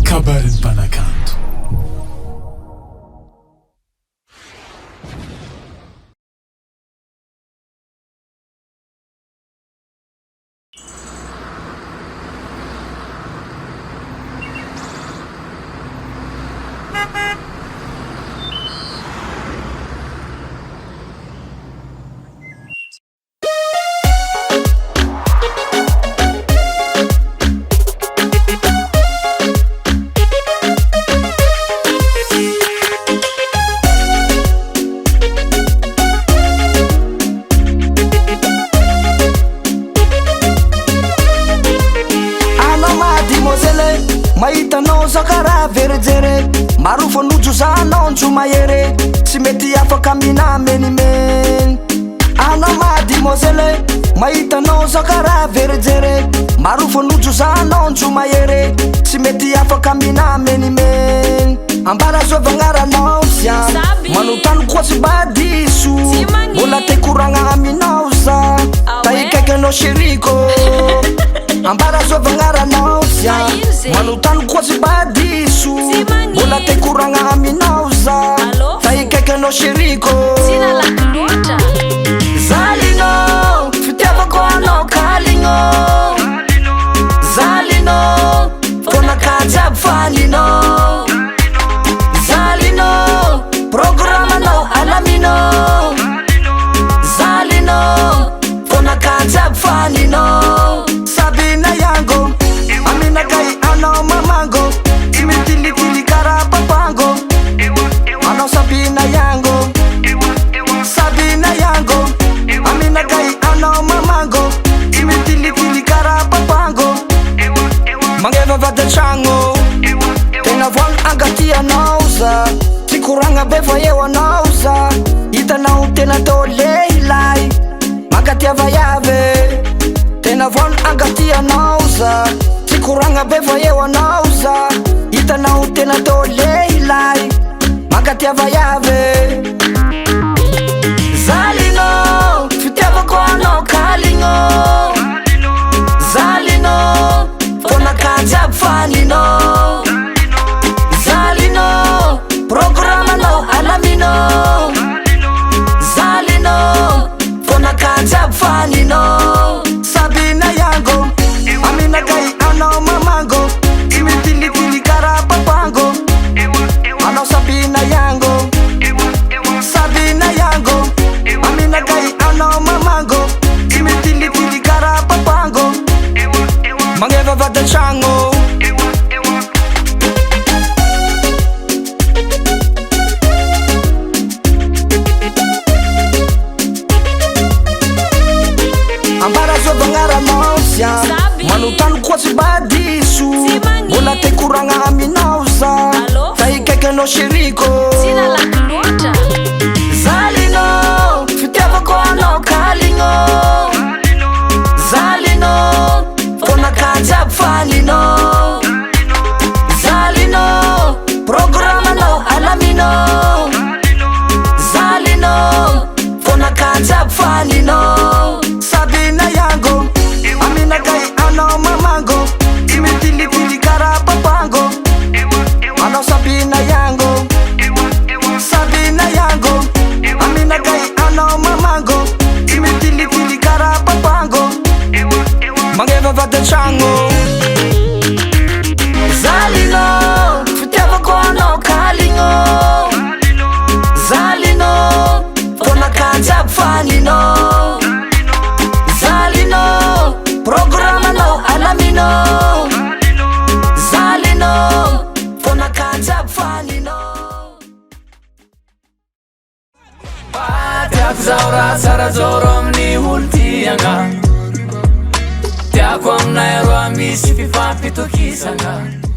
kabarin'ny mpanakanto. Mahitanao sakara verejery maro fanojo zanao njomahery tsy mety afaka mina menimeny. Anao madimozele mahitanao sakara verejery maro fanojo zanao njomahery tsy mety afaka mina menimeny. Ambara zovagnaranao zia manotany koa tsy badiso mbola te koragna aminao za taikaikanao sheriko. Ambara zovagnaranao zia manotany koa tsy badiso mbola te koragna aminao za taikaikanao sheriko. Zalinao fitiavako anao kalinao zalinao fonakajiaby faninao zalinao programanao alaminao zalinao fonakajiaby faninao. Sabina yango aminagai anao mamango imitilitili kara papango anao Sabina yango Sabina yango aminagai anao mamango imitilitili kara papango. Mangeva vadatragno tena voany angaty anao za tsy koragna be fa eo anao za hitanao tena tao lehilahy makatiava iave tena voany angaty anao za tsy koragna be fa eo anao za hitanao tena tao lehilahy makatiava iave. Zalinao fitiavako anao kalinao zalinao fonakajiaby faninao zalinao programanao alaminao zalinao fonakajiaby faninao. Sabina yango aminagai anao mamango imitilitili kara papango anao Sabina yango Sabina yango aminagai anao mamango imitilitili kara papango. Mangeva vadatragno ambara zovagnaranao zia manotany koa tsy badiso mbola te koragna aminao za taikaikanao sheriko. Zalinao fitiavako anao kalinao zalinao fonakajiaby faninao zalinao programanao alaminao zalinao fonakajiaby faninao. Sabina yango aminagai anao mamango imitilitili kara papango anao Sabina yango Sabina yango aminagai anao mamango imitilitili kara papango. Mangeva vadatragno zalinao fitiavako anao kalinao zalinao fonakajiaby faninao zalinao programanao alaminao zalinao fonakajiaby faninao. Tiako zao raha tsara zoro amin'ny olo tiagna tiako aminay roa misy fifampitokisagna.